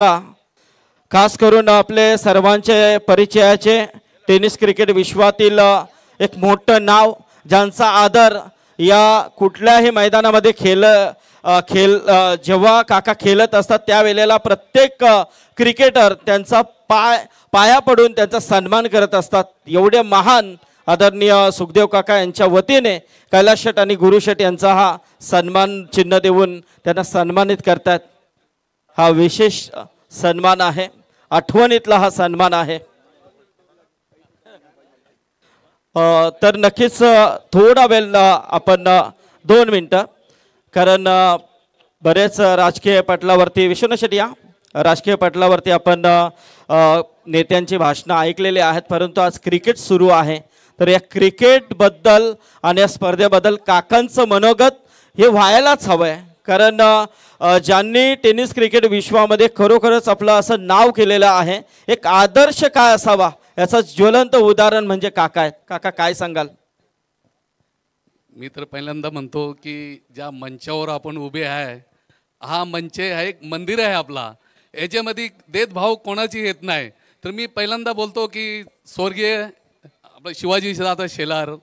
खास करून आपले सर्वांचे परिचयाचे टेनिस क्रिकेट विश्वातील एक मोठं नाव, ज्यांचा आदर या कुठल्याही मैदानामध्ये जेव्हा काका खेळत असतात त्यावेळेला प्रत्येक क्रिकेटर त्यांचा पाया पडून त्यांचा सन्मान करत असतात। एवढे महान आदरणीय सुखदेव काका यांच्या वतीने कैलास शेट आणि गुरु शेट यांचा हा सन्मान चिन्ह देऊन त्यांना सन्मानित करतात। हा विशेष सन्मान आहे, आठवणीतला हा सन्मान आहे। तर नक्कीच थोडा वेळ आपण 2 मिनिटं, कारण बरेच राजकीय पटलावरती विश्वनाथ शेट्टी या राजकीय पटलावरती आपण नेत्यांची भाषणं ऐकलेली आहेत, परंतु आज क्रिकेट सुरू आहे। तर या क्रिकेट बद्दल आणि या स्पर्धेबद्दल काकांचं मनोगत हे व्हायलाच हवंय, कारण ज्यांनी टेनिस क्रिकेट विश्वामध्ये खरोखरच आपलं असं नाव केलेलं आहे, एक आदर्श काय असावा याचं ज्वलंत उदाहरण म्हणजे काका आहेत। काका काय सांगाल? मी तर पहिल्यांदा म्हणतो की ज्या मंचावर आपण उभे आहे, हा मंच हा एक मंदिर आहे आपला, याच्यामध्ये भेदभाव कोणाची येत नाही। तर मी पहिल्यांदा बोलतो की स्वर्गीय आपलं शिवाजी दादा शेलार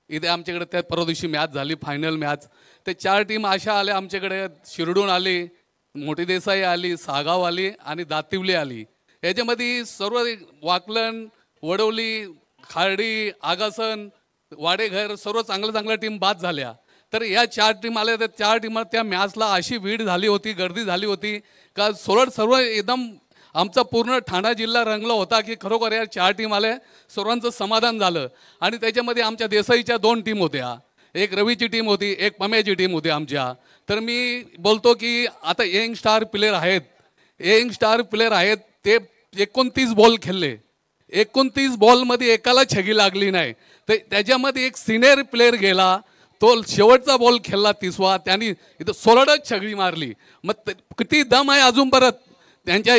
इथे आमच्याकडे त्या परवा दिवशी मॅच झाली, फायनल मॅच। ते 4 टीम अशा आल्या आमच्याकडे, शिरडून आली, मोठी देसाई आली, सागाव आली आणि दातिवली आली। याच्यामध्ये सर्व वाकलन, वडवली, खार्डी, आगासन, वाडेघर सर्व चांगल्या टीम बाद झाल्या। तर या 4 टीम आल्या, तर 4 टीम त्या मॅचला अशी भीड झाली होती, गर्दी झाली होती का सर्व एकदम आमचा पूर्ण ठाणा जिल्हा रंगला होता की खरोखर या 4 टीम आल्या, सर्वांचं समाधान झालं। आणि त्याच्यामध्ये आमच्या देसाईच्या 2 टीम होत्या, एक रवीची टीम होती, एक पम्याची टीम होती आमच्या। तर मी बोलतो की आता यंग स्टार प्लेयर आहेत, ते 29 बॉल खेळले, 29 बॉलमध्ये एकाला छगी लागली नाही। तर त्याच्यामध्ये एक सिनियर प्लेयर गेला, तो शेवटचा बॉल खेळला 30वा, त्यांनी इथं 16 छगी मारली। मग किती दम आहे अजून परत त्यांच्या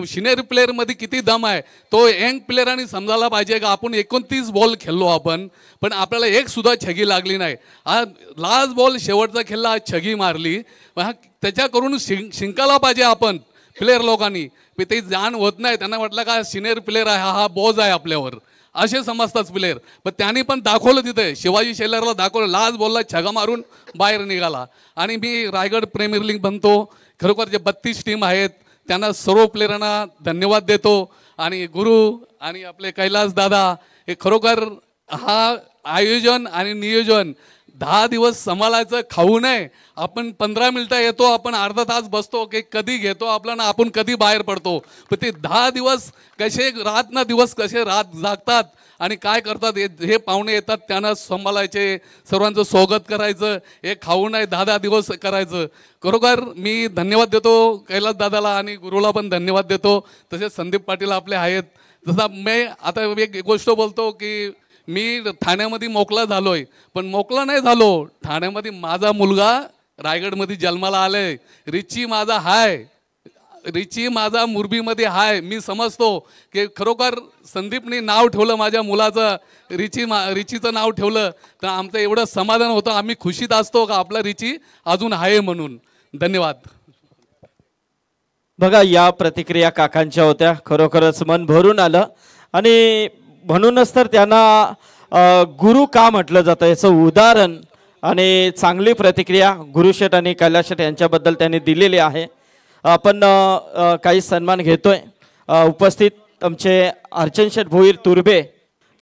सिनियर प्लेअरमध्ये किती दम आहे, तो यंग प्लेअरांनी समजायला पाहिजे का आपण 29 बॉल खेळलो आपण, पण आपल्याला एक सुद्धा छगी लागली नाही। हा लास्ट बॉल शेवटचा खेळला, छगी मारली, त्याच्याकडून शिंकायला पाहिजे आपण प्लेयर लोकांनी। ते जाण होत नाही, त्यांना वाटलं का सिनियर प्लेअर आहे, हा बोज आहे आपल्यावर, असे समजतात प्लेयर। पण त्यांनी पण दाखवलं, तिथे शिवाजी शेलारला दाखवलं, लास्ट बॉलला छगा मारून बाहेर निघाला। आणि मी रायगड प्रीमियर लीग बनतो, खरोखर जे 32 टीम आहेत त्यांना सर्व प्लेयरांना धन्यवाद देतो। आणि गुरु आणि आपले कैलास दादा, हे खरोखर हा आयोजन आणि नियोजन 10 दिवस सांभाळायचं, खाऊ नये आपण 15 मिनिटं येतो, आपण अर्धा तास बसतो की कधी घेतो आपल्याला, आपण कधी बाहेर पडतो। पण ते 10 दिवस कसे रात ना दिवस कसे रात जागतात आणि काय करतात, हे पाहुणे येतात त्यांना सांभाळायचे, सर्वांचं स्वागत करायचं, हे खाऊ नये 10 दिवस करायचं। खरोखर मी धन्यवाद देतो कैलास दादाला आणि गुरुला पण धन्यवाद देतो। तसेच संदीप पाटील आपले आहेत। जसा मी आता एक गोष्ट बोलतो की मी ठाण्यामध्ये मोकळा झालोय, पण मोकळा नाही झालो, ठाण्यामध्ये माझा मुलगा रायगडमध्ये जन्माला आलाय, रिची माझा हाय, रिची माझा मुरबीमध्ये हाय। मी समजतो की खरोखर संदीपने नाव ठेवलं माझ्या मुलाचं, रिचीचं नाव ठेवलं, तर आमचं एवढं समाधान होतं, आम्ही खुशीत असतो का आपला रिची अजून आहे म्हणून। धन्यवाद। बघा, या प्रतिक्रिया काकांच्या होत्या, खरोखरच मन भरून आलं। आणि म्हणूनच तर त्यांना गुरु का म्हटलं जातं याचं उदाहरण आणि चांगली प्रतिक्रिया गुरु शेट आणि कैलास शेट यांच्याबद्दल त्यांनी दिलेली आहे। आपण काही सन्मान घेतोय। उपस्थित आमचे अर्चन शेट भोईर तुर्बे